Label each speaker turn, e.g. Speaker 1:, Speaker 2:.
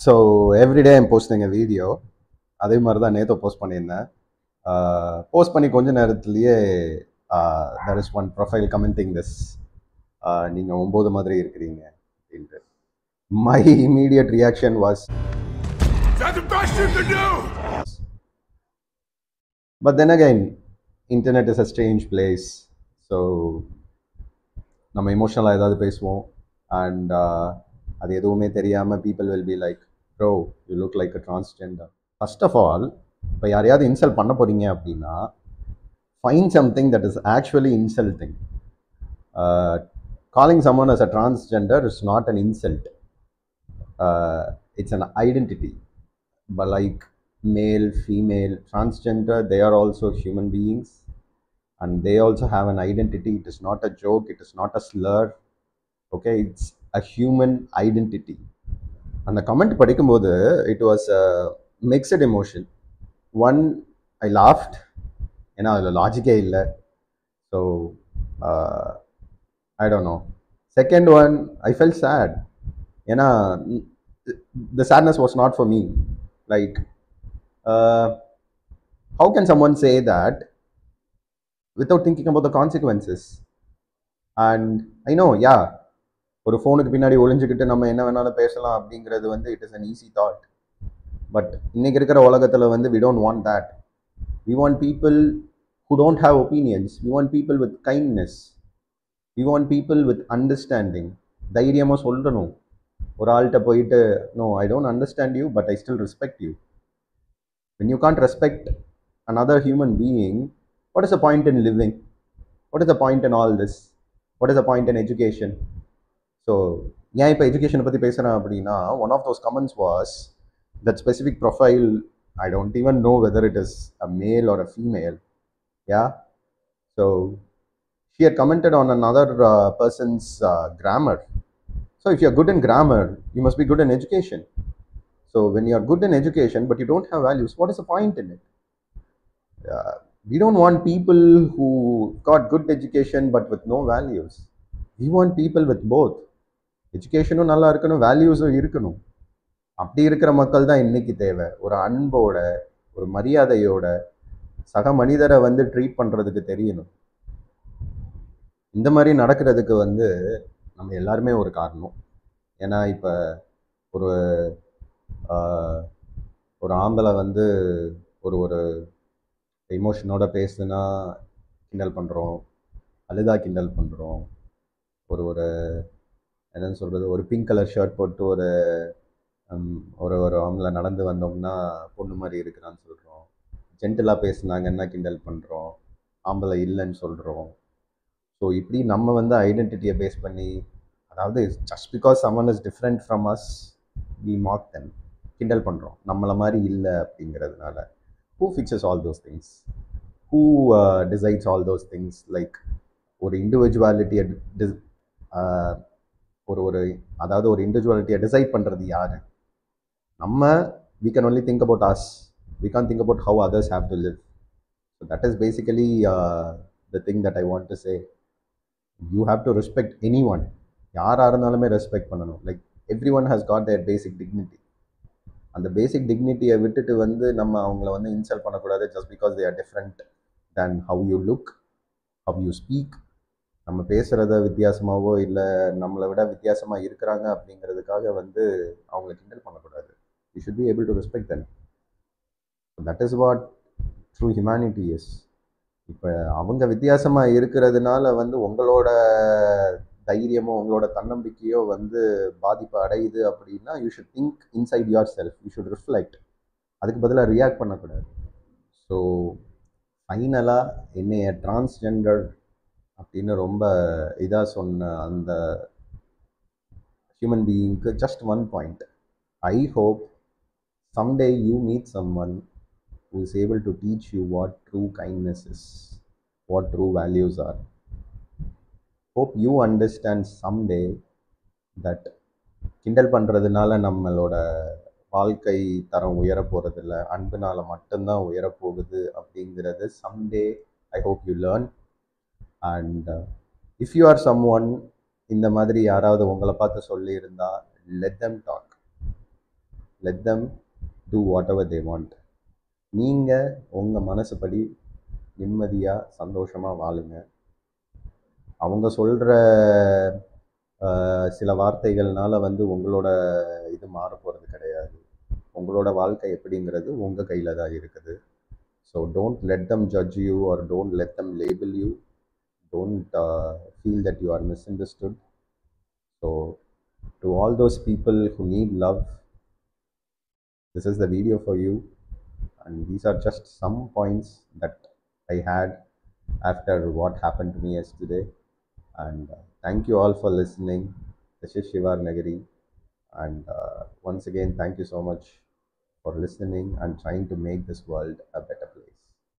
Speaker 1: So every day I'm posting a video. அதே மாதிரி தான் நேற்று போஸ்ட் பண்ணியிருந்தேன். போஸ்ட் பண்ணி கொஞ்ச நேரத்துலேயே there is one profile commenting this, நீங்கள் 9 மாதிரி இருக்கிறீங்க அப்படின்ட்டு. My immediate reaction was, that's the best you can do. But then again, internet is a strange place. So நம்ம எமோஷனலாக ஏதாவது பேசுவோம் அண்ட் அது எதுவுமே தெரியாமல் people will be like, bro, you look like a transgender. First of all, இப்போ யாரையாவது insult பண்ண போறீங்க அப்படின்னா find something that is actually insulting. Calling someone as a transgender is not an insult. It's an identity. But like male, female, transgender, they are also human beings and they also have an identity. It is not a joke, it is not a slur. Okay, it's a human identity. And the comment படிக்கும்போது it was a mixed emotion. One, I laughed ஏன்னா அதில் லாஜிக்கே இல்லை. So I don't know. Second one, I felt sad ஏன்னா the sadness was not for me. Like how can someone say that without thinking about the consequences? And I know, yeah, ஒரு ஃபோனுக்கு பின்னாடி ஒளிஞ்சுக்கிட்டு நம்ம என்ன வேணாலும் பேசலாம் அப்படிங்கிறது வந்து it is an easy thought. But இன்னைக்கு இருக்கிற உலகத்தில் வந்து we don't want that. We want people who don't have opinions. We want people with kindness. We want people with understanding. தைரியமாக சொல்லணும். ஒரு ஆள்கிட்ட போயிட்டு, no, I don't understand you, but I still respect you. When you can't respect another human being, what is the point in living? What is the point in all this? What is the point in education? So ஏன் இப்போ எஜுகேஷனை பற்றி பேசுகிறேன் அப்படின்னா, one of those comments was that specific profile. I don't even know whether it is a male or a female. Yeah. So she had commented on another person's grammar. So if you're good in grammar, you must be good in education. So when you're good in education but you don't have values, what is the point in it? We don't want people who got good education but with no values. We want people with both. எஜுகேஷனும் நல்லா இருக்கணும், வேல்யூஸும் இருக்கணும். அப்படி இருக்கிற மக்கள் தான் இன்னைக்கு தேவை. ஒரு அன்போட, ஒரு மரியாதையோட சக மனிதரை வந்து ட்ரீட் பண்ணுறதுக்கு தெரியணும். இந்த மாதிரி நடக்கிறதுக்கு வந்து நம்ம எல்லாருமே ஒரு காரணம். ஏன்னா இப்போ ஒரு ஒரு ஆம்பளை வந்து ஒரு ஒரு எமோஷனோட பேசுனா கிண்டல் பண்ணுறோம், அழுதா கிண்டல் பண்ணுறோம். ஒரு ஒரு என்னன்னு சொல்கிறது, ஒரு பிங்க் கலர் ஷர்ட் போட்டு ஒரு ஒரு ஆம்பளை நடந்து வந்தோம்னா பொண்ணு மாதிரி இருக்கிறான்னு சொல்கிறோம். ஜென்டலாக பேசுனாங்கன்னா கிண்டல் பண்ணுறோம், ஆம்பளை இல்லைன்னு சொல்கிறோம். ஸோ இப்படி நம்ம வந்து ஐடென்டிட்டியை பேஸ் பண்ணி, அதாவது just because someone is different from us we mock them, கிண்டல் பண்ணுறோம் நம்மளை மாதிரி இல்லை அப்படிங்கிறதுனால. Who fixes all those things? Who decides all those things? Like ஒரு இண்டிவிஜுவாலிட்டியை அதாவது ஒரு இண்டிவிஜுவாலிட்டியை டிசைட் பண்ணுறது யார்? நம்ம we can only think about us. We can't think about how others have to live. So that is basically the thing that I want to say. You have to respect anyone. யாராக இருந்தாலுமே respect பண்ணணும். Like everyone has got their basic dignity. அந்த basic டிக்னிட்டியை விட்டுட்டு வந்து நம்ம அவங்கள வந்து insult பண்ணக்கூடாது just because they are different than how you look, how you speak. நம்ம பேசுகிறத வித்தியாசமாகவோ இல்லை நம்மளை விட வித்தியாசமாக இருக்கிறாங்க அப்படிங்கிறதுக்காக வந்து அவங்கள கிண்டல் பண்ணக்கூடாது. You should be able to respect them. That is what true humanity is. இப்போ அவங்க வித்தியாசமாக இருக்கிறதுனால வந்து உங்களோட தைரியமோ உங்களோட தன்னம்பிக்கையோ வந்து பாதிப்பு அடையுது அப்படின்னா you should think inside your self. You should reflect. அதுக்கு பதிலாக ரியாக்ட் பண்ணக்கூடாது. ஸோ ஃபைனலாக என்னைய டிரான்ஸ்ஜெண்டர் அப்படின்னு ரொம்ப இதாக சொன்ன அந்த ஹியூமன் பீயிங்க்கு just one point. I hope someday you meet someone who is able to teach you what true kindness is, what true values are. Hope you understand someday that கிண்டல் பண்ணுறதுனால நம்மளோட வாழ்க்கை தரம் உயர போகிறதில்ல, அன்புனால மட்டும்தான் உயரப்போகுது அப்படிங்கிறது someday I hope you learn. And if you are someone இந்த மாதிரி யாராவது உங்களை பார்த்து சொல்லியிருந்தா let them talk. let them do whatever they want. நீங்கள் உங்கள் மனசுப்படி நிம்மதியாக சந்தோஷமாக வாழுங்க. அவங்க சொல்கிற சில வார்த்தைகள்னால வந்து உங்களோட இது மாற போகிறது கிடையாது. உங்களோட வாழ்க்கை எப்படிங்கிறது உங்கள் கையில் தான் இருக்குது. So don't let them judge you or don't let them label you. Don't feel that you are misunderstood. So to all those people who need love, this is the video for you. And these are just some points that I had after what happened to me yesterday. And thank you all for listening. This is Shivar Nagari. And once again, thank you so much for listening and trying to make this world a better place.